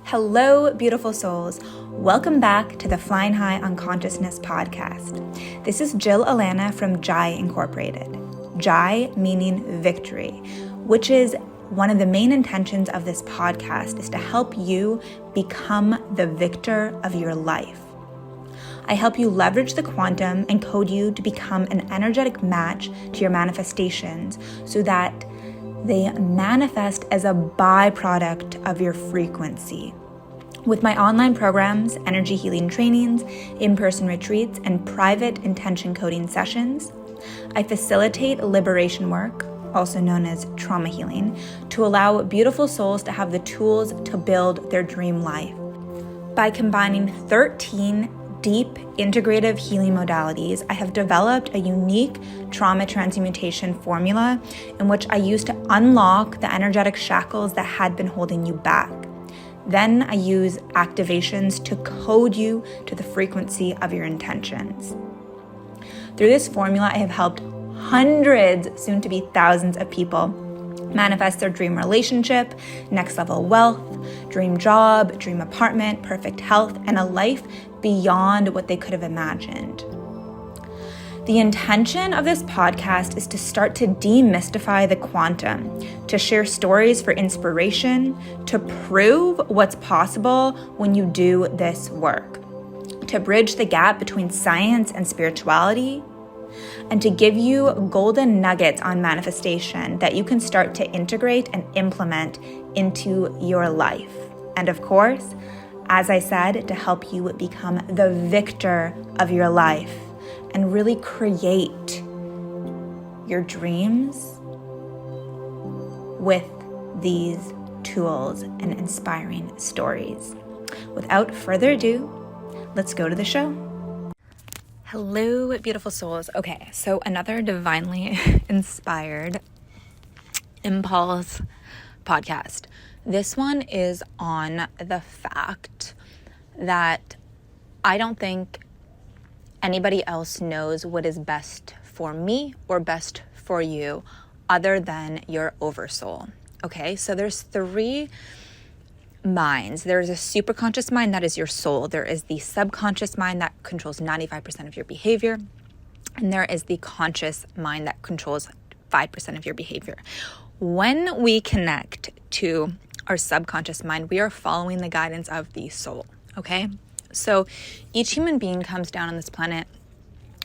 Hello, beautiful souls. Welcome back to the Flying High on Consciousness podcast. This is Jill Alana from Jai Incorporated. Jai meaning victory, which is one of the main intentions of this podcast is to help you become the victor of your life. I help you leverage the quantum and code you to become an energetic match to your manifestations so that they manifest as a byproduct of your frequency. With my online programs, energy healing trainings, in-person retreats, and private intention coding sessions, I facilitate liberation work, also known as trauma healing, to allow beautiful souls to have the tools to build their dream life. By combining 13 deep integrative healing modalities, I have developed a unique trauma transmutation formula in which I use to unlock the energetic shackles that had been holding you back. Then I use activations to code you to the frequency of your intentions. Through this formula, I have helped hundreds, soon to be thousands of people manifest their dream relationship, next level wealth, dream job, dream apartment, perfect health, and a life beyond what they could have imagined. The intention of this podcast is to start to demystify the quantum, to share stories for inspiration, to prove what's possible when you do this work, to bridge the gap between science and spirituality, and to give you golden nuggets on manifestation that you can start to integrate and implement into your life. And of course, as I said, to help you become the victor of your life and really create your dreams with these tools and inspiring stories. Without further ado, let's go to the show. Hello, beautiful souls. Okay, so another divinely inspired impulse podcast. This one is on the fact that I don't think anybody else knows what is best for me or best for you other than your oversoul. Okay, so there's three minds. There's a superconscious mind that is your soul. There is the subconscious mind that controls 95% of your behavior. And there is the conscious mind that controls 5% of your behavior. When we connect to our subconscious mind, we are following the guidance of the soul. Okay? So each human being comes down on this planet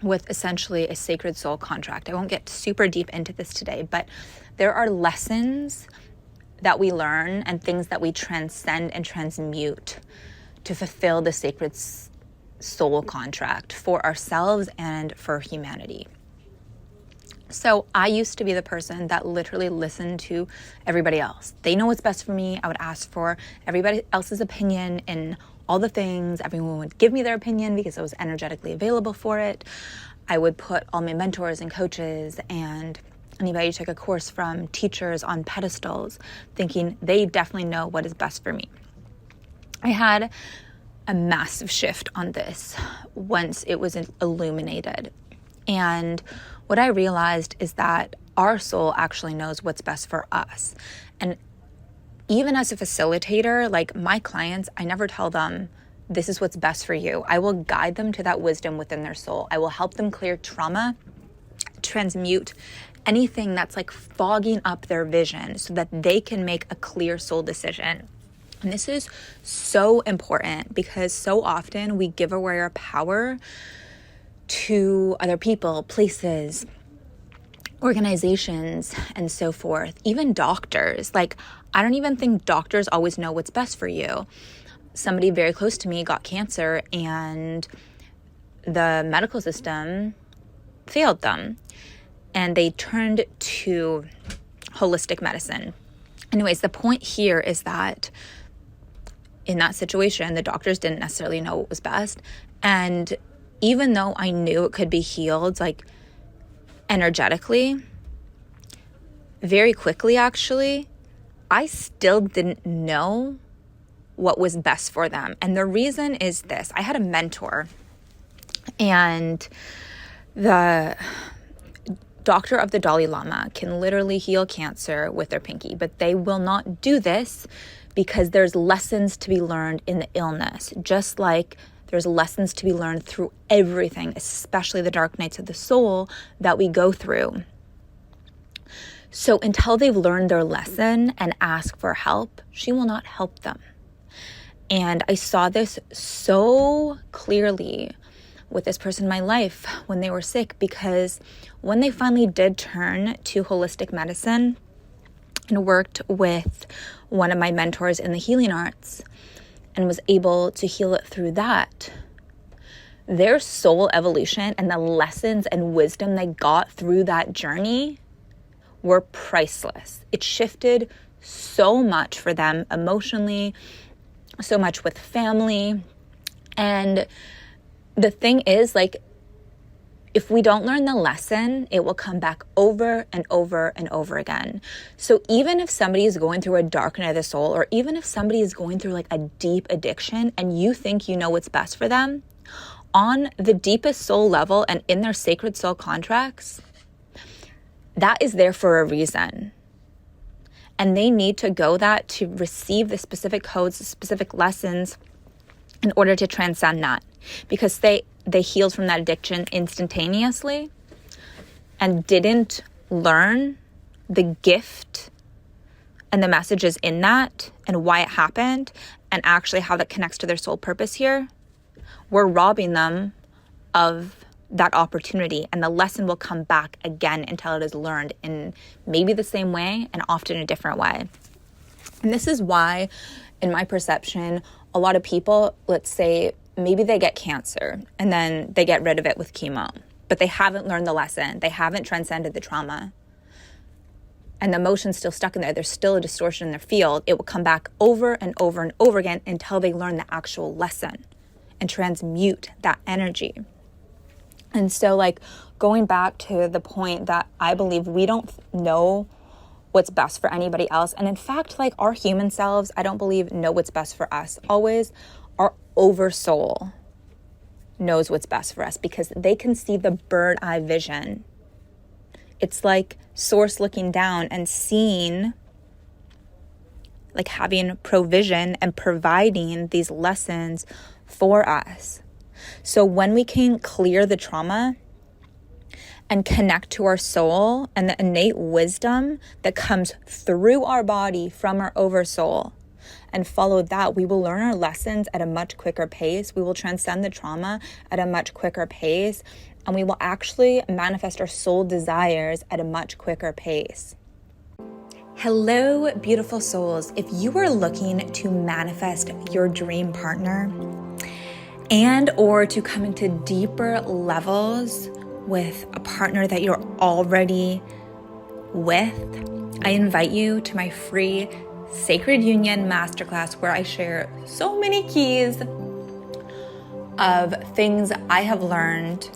with essentially a sacred soul contract. I won't get super deep into this today, but there are lessons that we learn and things that we transcend and transmute to fulfill the sacred soul contract for ourselves and for humanity. So I used to be the person that literally listened to everybody else. They know what's best for me. I would ask for everybody else's opinion in all the things. Everyone would give me their opinion because I was energetically available for it. I would put all my mentors and coaches and anybody who took a course from teachers on pedestals, thinking they definitely know what is best for me. I had a massive shift on this once it was illuminated. And what I realized is that our soul actually knows what's best for us. And even as a facilitator, like my clients, I never tell them, this is what's best for you. I will guide them to that wisdom within their soul. I will help them clear trauma, transmute anything that's like fogging up their vision so that they can make a clear soul decision. And this is so important because so often we give away our power to other people, places, organizations, and so forth. Even doctors. Like, I don't even think doctors always know what's best for you. Somebody very close to me got cancer and the medical system failed them. And they turned to holistic medicine. Anyways, the point here is that in that situation, the doctors didn't necessarily know what was best. And even though I knew it could be healed, like energetically, very quickly actually, I still didn't know what was best for them. And the reason is this. I had a mentor and the doctor of the Dalai Lama can literally heal cancer with their pinky, but they will not do this because there's lessons to be learned in the illness, just like there's lessons to be learned through everything, especially the dark nights of the soul that we go through. So until they've learned their lesson and ask for help, she will not help them. And I saw this so clearly with this person in my life when they were sick, because when they finally did turn to holistic medicine and worked with one of my mentors in the healing arts and was able to heal it through that, their soul evolution and the lessons and wisdom they got through that journey were priceless. It shifted so much for them emotionally, so much with family. And the thing is, like, if we don't learn the lesson, it will come back over and over and over again. So even if somebody is going through a dark night of the soul, or even if somebody is going through like a deep addiction and you think you know what's best for them, on the deepest soul level and in their sacred soul contracts, that is there for a reason. And they need to go that to receive the specific codes, the specific lessons in order to transcend that. Because they healed from that addiction instantaneously and didn't learn the gift and the messages in that and why it happened and actually how that connects to their soul purpose here. We're robbing them of that opportunity, and the lesson will come back again until it is learned in maybe the same way and often a different way. And this is why, in my perception, a lot of people, let's say, maybe they get cancer and then they get rid of it with chemo, but they haven't learned the lesson. They haven't transcended the trauma. And the emotion's still stuck in there. There's still a distortion in their field. It will come back over and over and over again until they learn the actual lesson and transmute that energy. And so, like, going back to the point that I believe we don't know what's best for anybody else. And in fact, like, our human selves, I don't believe know what's best for us. Always our oversoul knows what's best for us because they can see the bird eye vision. It's like source looking down and seeing, like having provision and providing these lessons for us. So when we can clear the trauma and connect to our soul and the innate wisdom that comes through our body from our oversoul and follow that, we will learn our lessons at a much quicker pace. We will transcend the trauma at a much quicker pace, and we will actually manifest our soul desires at a much quicker pace. Hello, beautiful souls. If you are looking to manifest your dream partner and or to come into deeper levels with a partner that you're already with, I invite you to my free Sacred Union Masterclass, where I share so many keys of things I have learned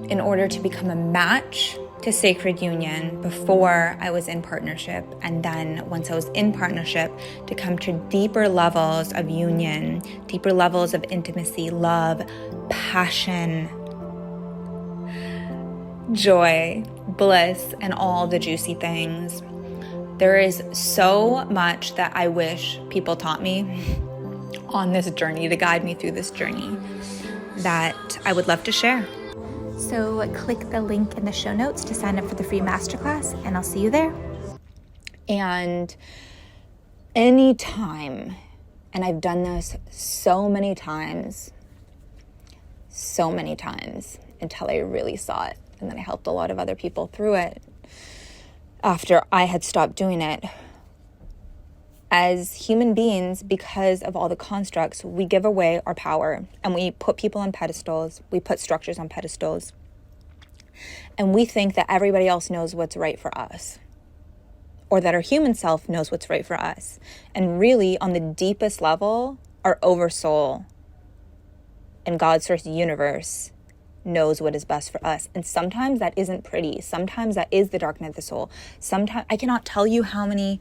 in order to become a match to Sacred Union before I was in partnership, and then once I was in partnership to come to deeper levels of union, deeper levels of intimacy, love, passion, joy, bliss, and all the juicy things. There is so much that I wish people taught me on this journey, to guide me through this journey, that I would love to share. So click the link in the show notes to sign up for the free masterclass, and I'll see you there. And anytime, and I've done this so many times until I really saw it, and then I helped a lot of other people through it after I had stopped doing it. As human beings, because of all the constructs, we give away our power and we put people on pedestals, we put structures on pedestals, and we think that everybody else knows what's right for us, or that our human self knows what's right for us. And really, on the deepest level, our oversoul and God's source universe knows what is best for us. And sometimes that isn't pretty. Sometimes that is the dark night of the soul. Sometimes I cannot tell you how many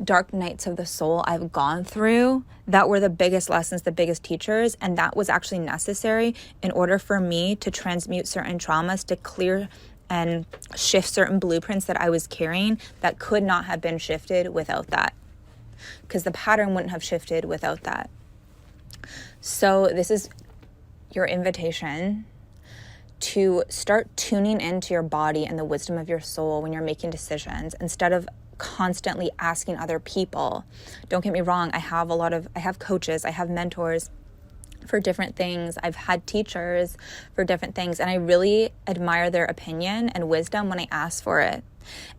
dark nights of the soul I've gone through that were the biggest lessons, the biggest teachers, and that was actually necessary in order for me to transmute certain traumas, to clear and shift certain blueprints that I was carrying that could not have been shifted without that. because the pattern wouldn't have shifted without that. So this is your invitation to start tuning into your body and the wisdom of your soul when you're making decisions, instead of constantly asking other people. Don't get me wrong, I have coaches, I have mentors for different things. I've had teachers for different things, and I really admire their opinion and wisdom when I ask for it.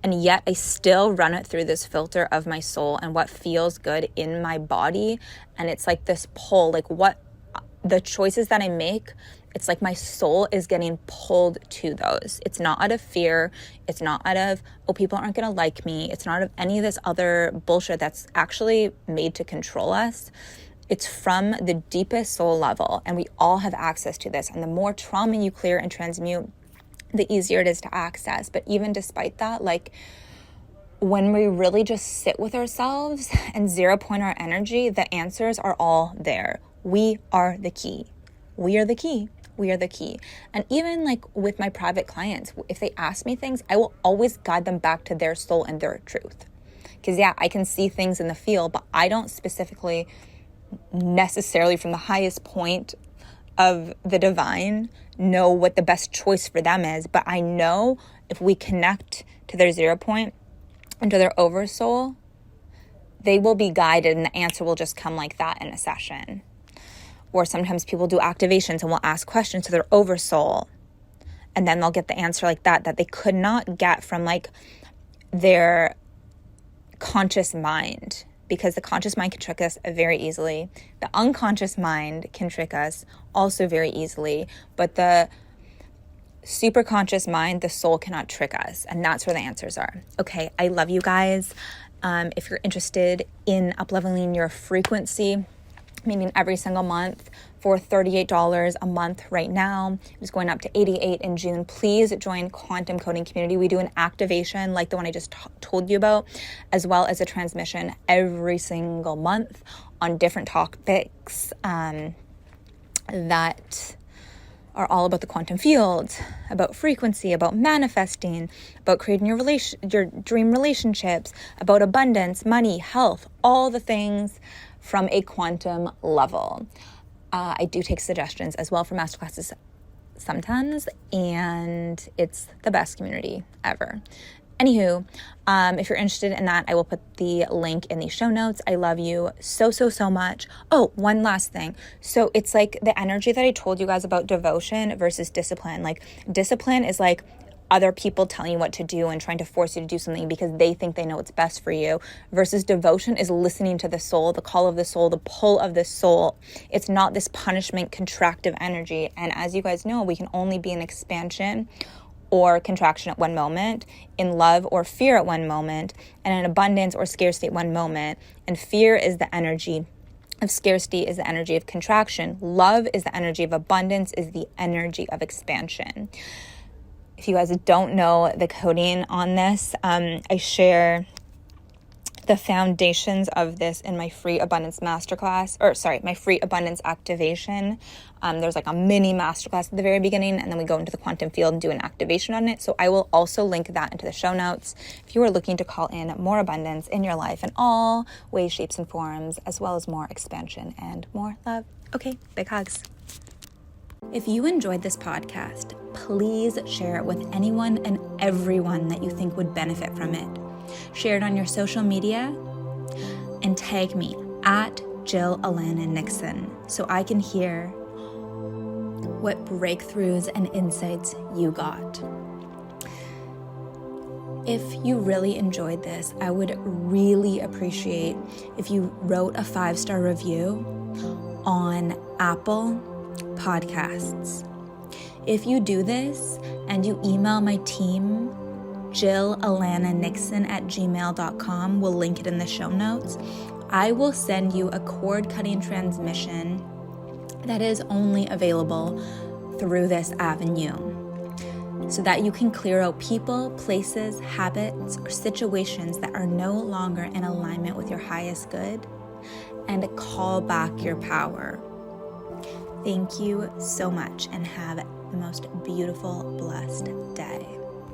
And yet I still run it through this filter of my soul and what feels good in my body. And it's like this pull, like what the choices that I make, it's like my soul is getting pulled to those. It's not out of fear. It's not out of, oh, people aren't going to like me. It's not out of any of this other bullshit that's actually made to control us. It's from the deepest soul level, and we all have access to this. And the more trauma you clear and transmute, the easier it is to access. But even despite that, like when we really just sit with ourselves and 0 point our energy, the answers are all there. We are the key. We are the key. We are the key. And even like with my private clients, if they ask me things, I will always guide them back to their soul and their truth. Because yeah, I can see things in the field, but I don't specifically necessarily from the highest point of the divine know what the best choice for them is. But I know if we connect to their 0 point and to their oversoul, they will be guided and the answer will just come like that in a session. Or sometimes people do activations and will ask questions to their oversoul, and then they'll get the answer like that they could not get from like their conscious mind. Because the conscious mind can trick us very easily. The unconscious mind can trick us also very easily. But the super conscious mind, the soul, cannot trick us. And that's where the answers are. Okay, I love you guys. If you're interested in up-leveling your frequency, meaning every single month for $38 a month right now. It's going up to $88 in June. Please join Quantum Coding Community. We do an activation like the one I just told you about, as well as a transmission every single month on different topics that are all about the quantum field, about frequency, about manifesting, about creating your dream relationships, about abundance, money, health, all the things from a quantum level. I do take suggestions as well for masterclasses sometimes, and it's the best community ever. Anywho, if you're interested in that, I will put the link in the show notes. I love you so, so, so much. Oh, one last thing. So it's like the energy that I told you guys about devotion versus discipline. Like discipline is like other people telling you what to do and trying to force you to do something because they think they know what's best for you, versus devotion is listening to the soul, the call of the soul, the pull of the soul. It's not this punishment, contractive energy. And as you guys know, we can only be in expansion or contraction at one moment, in love or fear at one moment, and in abundance or scarcity at one moment. And fear is the energy of scarcity, is the energy of contraction. Love is the energy of abundance, is the energy of expansion. If you guys don't know the coding on this, I share the foundations of this in my free abundance masterclass, my free abundance activation. There's like a mini masterclass at the very beginning, and then we go into the quantum field and do an activation on it. So I will also link that into the show notes if you are looking to call in more abundance in your life in all ways, shapes, and forms, as well as more expansion and more love. Okay, big hugs. If you enjoyed this podcast, please share it with anyone and everyone that you think would benefit from it. Share it on your social media and tag me at Jill Alana Nixon so I can hear what breakthroughs and insights you got. If you really enjoyed this, I would really appreciate if you wrote a 5-star review on Apple Podcasts. If you do this and you email my team, JillAlanaNixon@gmail.com, we'll link it in the show notes, I will send you a cord-cutting transmission that is only available through this avenue, so that you can clear out people, places, habits, or situations that are no longer in alignment with your highest good and call back your power. Thank you so much and have the most beautiful, blessed day.